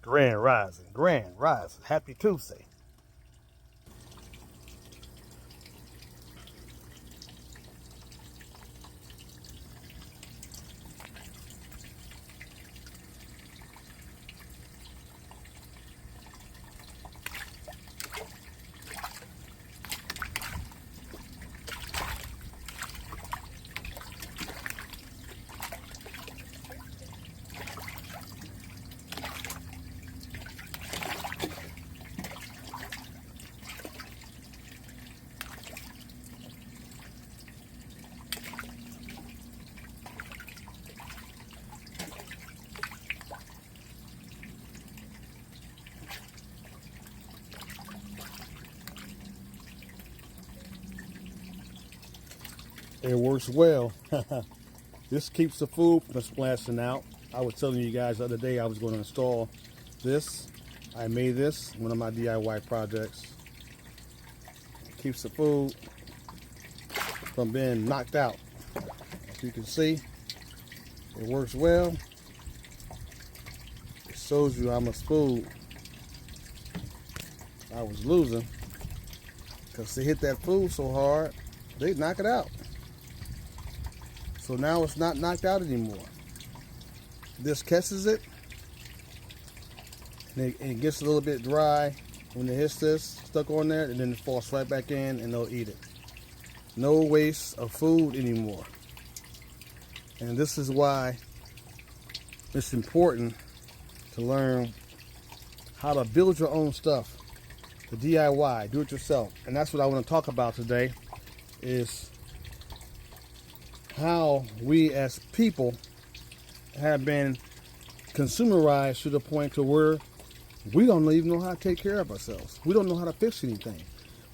Grand Rising, Grand Rising. Happy Tuesday. It works well. This keeps the food from splashing out. I was telling you guys the other day I was going to install this. I made this, one of my DIY projects. It keeps the food from being knocked out. As you can see, it works well. It shows you how much food I was losing because they hit that food so hard, they knock it out. So now it's not knocked out anymore. This catches it, and it gets a little bit dry when it hits this, stuck on there, and then it falls right back in and they'll eat it. No waste of food anymore. And this is why it's important to learn how to build your own stuff, the DIY, do it yourself. And that's what I want to talk about today, is how we as people have been consumerized to the point to where we don't even know how to take care of ourselves. We don't know how to fix anything.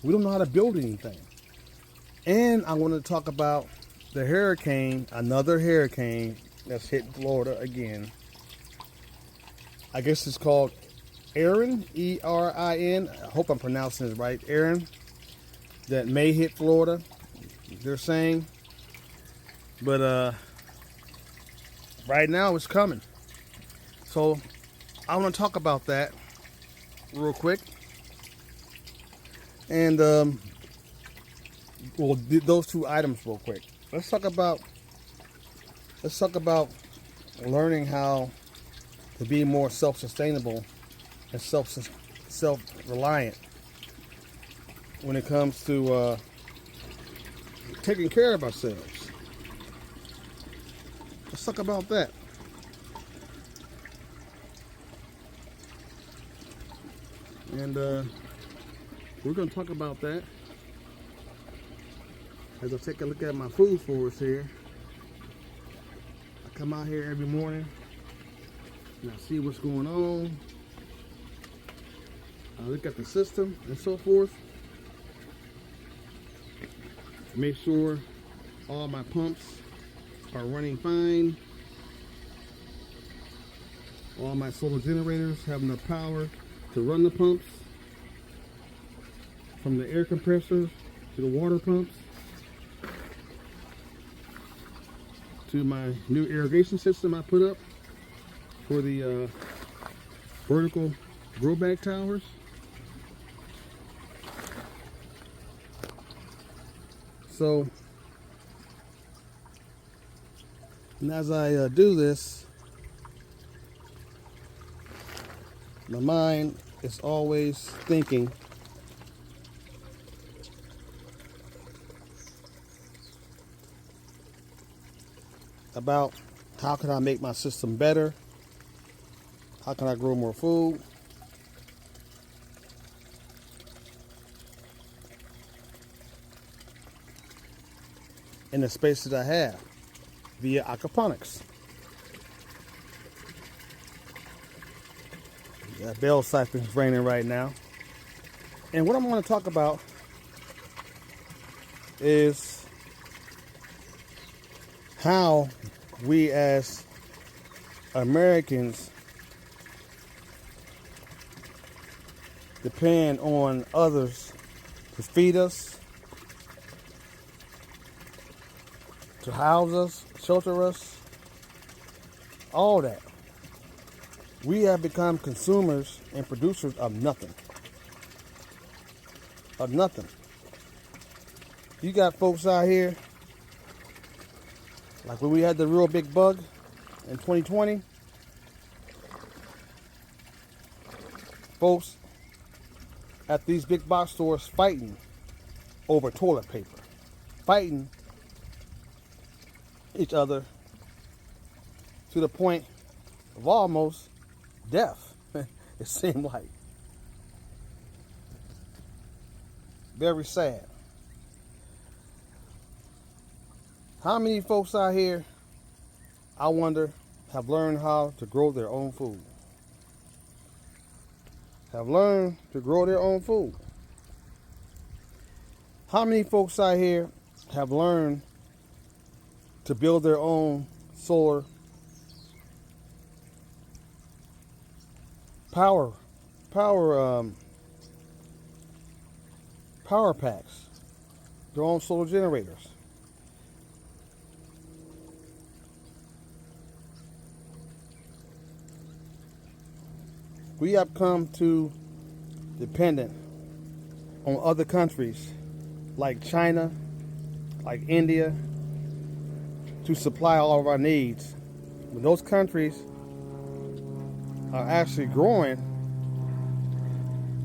We don't know how to build anything. And I want to talk about the hurricane, another hurricane that's hit Florida again. I guess it's called Erin, E-R-I-N. I hope I'm pronouncing it right. Erin, that may hit Florida, they're saying. But right now it's coming. So I want to talk about that real quick. And well, those two items real quick. Let's talk about learning how to be more self-sustainable and self-reliant when it comes to taking care of ourselves. Let's talk about that. And we're going to talk about that as I take a look at my food forest here. I come out here every morning and I see what's going on. I look at the system and so forth. Make sure all my pumps are running fine. All my solar generators have enough power to run the pumps, from the air compressors to the water pumps to my new irrigation system I put up for the vertical grow bag towers. So, and as I do this, my mind is always thinking about how can I make my system better, how can I grow more food, in the space that I have via aquaponics. Bell siphon is raining right now. And what I'm going to talk about is how we as Americans depend on others to feed us, to house us, shelter us, all that. We have become consumers and producers of nothing. Of nothing. You got folks out here, like when we had the real big bug in 2020, folks at these big box stores fighting over toilet paper, fighting each other to the point of almost death. It seemed like. Very sad. How many folks out here, I wonder, have learned how to grow their own food? Have learned to grow their own food? How many folks out here have learned to build their own solar power packs, their own solar generators? We have come to dependent on other countries like China, like India, to supply all of our needs. When those countries are actually growing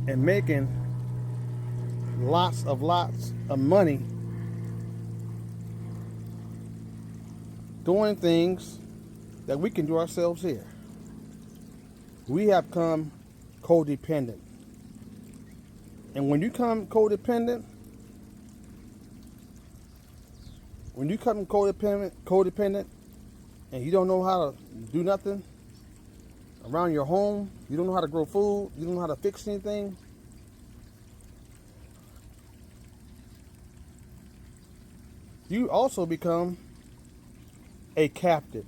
and making lots of money doing things that we can do ourselves here. We have come codependent. And when you come codependent, and you don't know how to do nothing around your home, you don't know how to grow food, you don't know how to fix anything, you also become a captive.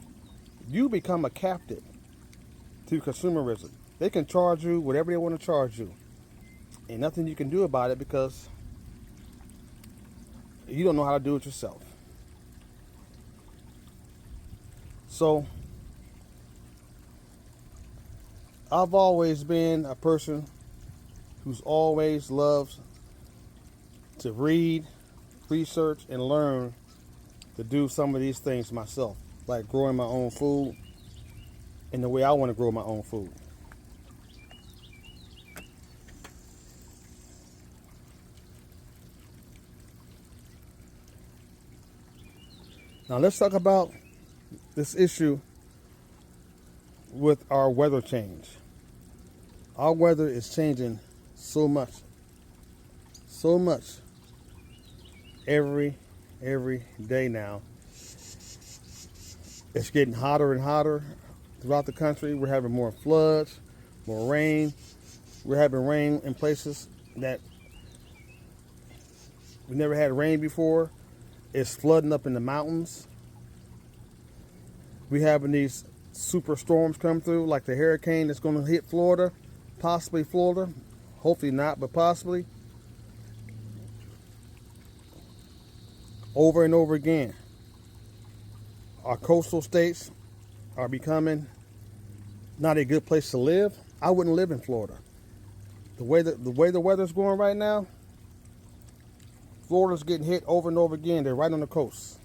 You become a captive to consumerism. They can charge you whatever they want to charge you. Ain't nothing you can do about it because you don't know how to do it yourself. So, I've always been a person who's always loved to read, research, and learn to do some of these things myself, like growing my own food in the way I want to grow my own food. Now let's talk about this issue with our weather change. Our weather is changing so much every day now. It's getting hotter and hotter throughout the country. We're having more floods, more rain. We're having rain in places that we never had rain before. It's flooding up in the mountains. We're having these super storms come through, like the hurricane that's going to hit Florida, possibly Florida. Hopefully not, but possibly. Over and over again. Our coastal states are becoming not a good place to live. I wouldn't live in Florida. The way the weather's going right now, Florida's getting hit over and over again. They're right on the coast.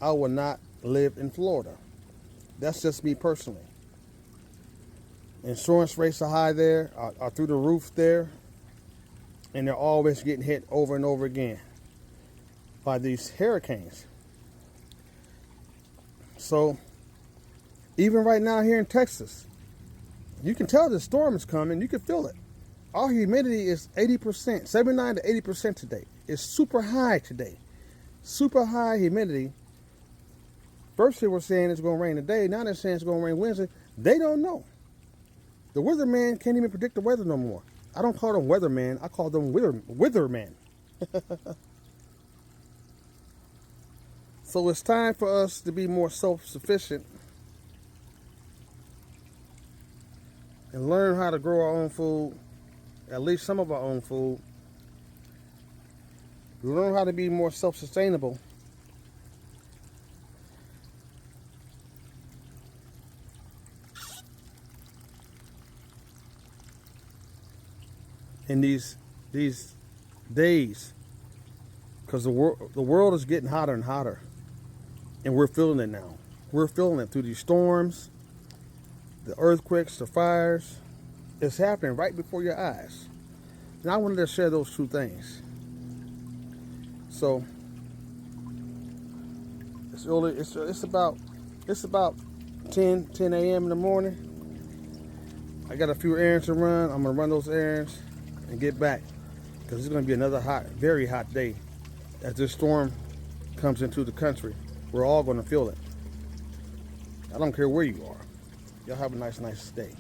I would not live in Florida. That's just me personally. Insurance rates are high there, are through the roof there, and they're always getting hit over and over again by these hurricanes. So, even right now here in Texas, you can tell the storm is coming. You can feel it. Our humidity is 80%, 79 to 80% today. It's super high today. Super high humidity. First they were saying it's going to rain today. Now they're saying it's going to rain Wednesday. They don't know. The weatherman can't even predict the weather no more. I don't call them weatherman. I call them withermen. So it's time for us to be more self-sufficient and learn how to grow our own food, at least some of our own food. Learn how to be more self-sustainable. in these days, because the world is getting hotter and hotter, and we're feeling it now. We're feeling it through these storms, the earthquakes, the fires. It's happening right before your eyes. And I wanted to share those two things. So it's early. It's about 10 a.m. in the morning. I got a few errands to run. I'm gonna run those errands and get back, because it's gonna be another very hot day as this storm comes into the country. We're all gonna feel it. I don't care where you are. Y'all have a nice day.